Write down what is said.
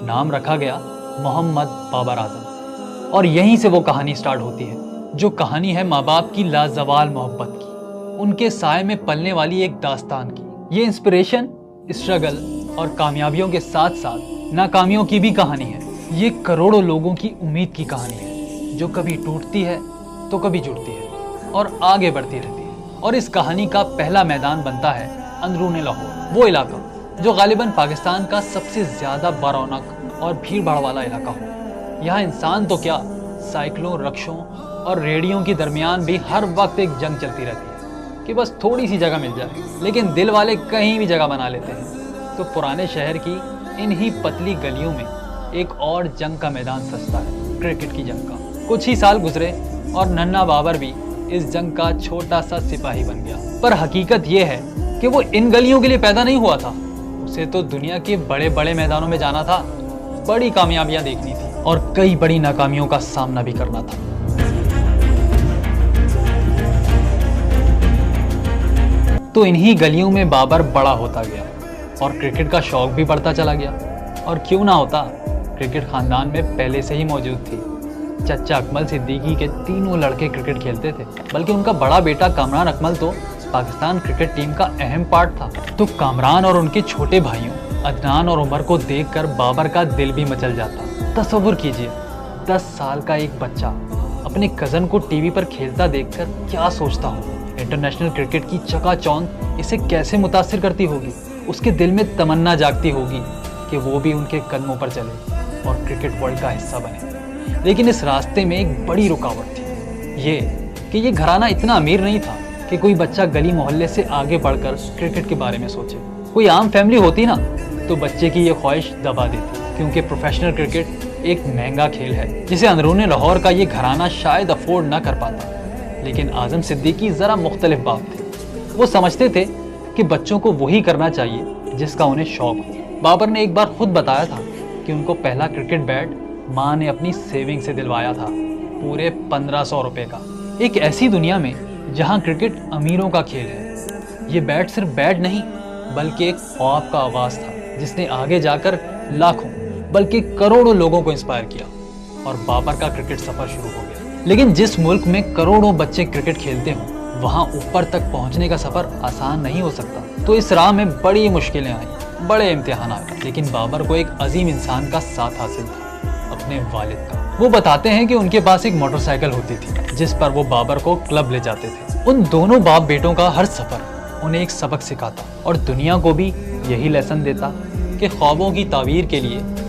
नाम रखा गया मोहम्मद बाबर आजम। और यहीं से वो कहानी स्टार्ट होती है, जो कहानी है माँ बाप की लाजवाल मोहब्बत की, उनके साए में पलने वाली एक दास्तान की। ये इंस्पिरेशन, स्ट्रगल और कामयाबियों के साथ साथ नाकामियों की भी कहानी है। ये करोड़ों लोगों की उम्मीद की कहानी है, जो कभी टूटती है तो कभी जुड़ती है और आगे बढ़ती रहती है। और इस कहानी का पहला मैदान बनता है अंदरूनी लाहौर, वो इलाका जो गालिबन पाकिस्तान का सबसे ज़्यादा बारौनक और भीड़ भाड़ वाला इलाका हो। यहाँ इंसान तो क्या, साइकिलों, रक्शों और रेडियों के दरमियान भी हर वक्त एक जंग चलती रहती है कि बस थोड़ी सी जगह मिल जाए, लेकिन दिल वाले कहीं भी जगह बना लेते हैं। तो पुराने शहर की इन्हीं पतली गलियों में एक और जंग का मैदान सजता है, क्रिकेट की जंग का। कुछ ही साल गुजरे और नन्हा बाबर भी इस जंग का छोटा सा सिपाही बन गया। पर हकीकत ये है कि वो इन गलियों के लिए पैदा नहीं हुआ था, उसे तो दुनिया के बड़े बड़े मैदानों में जाना था, बड़ी कामयाबियां देखनी थी और कई बड़ी नाकामियों का सामना भी करना था। तो इन्हीं गलियों में बाबर बड़ा होता गया और क्रिकेट का शौक भी बढ़ता चला गया। और क्यों ना होता, क्रिकेट खानदान में पहले से ही मौजूद थी। चचा अकमल सिद्दीकी के तीनों लड़के क्रिकेट खेलते थे, बल्कि उनका बड़ा बेटा कामरान अकमल तो पाकिस्तान क्रिकेट टीम का अहम पार्ट था। तो कामरान और उनके छोटे भाइयों अदनान और उमर को देखकर बाबर का दिल भी मचल जाता। तसव्वुर कीजिए, 10 साल का एक बच्चा अपने कज़न को टीवी पर खेलता देखकर क्या सोचता होगा। इंटरनेशनल क्रिकेट की चकाचौंध इसे कैसे मुतासिर करती होगी। उसके दिल में तमन्ना जागती होगी कि वो भी उनके कदमों पर चले और क्रिकेट वर्ल्ड का हिस्सा बने। लेकिन इस रास्ते में एक बड़ी रुकावट थी, ये कि ये घराना इतना अमीर नहीं था कि कोई बच्चा गली मोहल्ले से आगे बढ़कर क्रिकेट के बारे में सोचे। कोई आम फैमिली होती ना तो बच्चे की ये ख्वाहिश दबा देती, क्योंकि प्रोफेशनल क्रिकेट एक महंगा खेल है जिसे अंदरूनी लाहौर का ये घराना शायद अफोर्ड ना कर पाता। लेकिन आजम सिद्दीकी ज़रा मुख्तलिफ बात थे। वो समझते थे कि बच्चों को वही करना चाहिए जिसका उन्हें शौक हो। बाबर ने एक बार खुद बताया था कि उनको पहला क्रिकेट बैट माँ ने अपनी सेविंग से दिलवाया था, पूरे 1500 रुपये का। एक ऐसी दुनिया में जहाँ क्रिकेट अमीरों का खेल है, ये बैट सिर्फ बैट नहीं बल्कि एक ख्वाब का आगाज़ था, जिसने आगे जाकर लाखों बल्कि करोड़ों लोगों को इंस्पायर किया और बाबर का क्रिकेट सफ़र शुरू हो गया। लेकिन जिस मुल्क में करोड़ों बच्चे क्रिकेट खेलते हों, वहाँ ऊपर तक पहुँचने का सफ़र आसान नहीं हो सकता। तो इस राह में बड़ी मुश्किलें आई, बड़े इम्तिहान आए, लेकिन बाबर को एक अजीम इंसान का साथ हासिल था, अपने वालिद का। वो बताते हैं कि उनके पास एक मोटरसाइकिल होती थी जिस पर वो बाबर को क्लब ले जाते थे। उन दोनों बाप बेटों का हर सफ़र उन्हें एक सबक सिखाता और दुनिया को भी यही लेसन देता कि ख्वाबों की ताबीर के लिए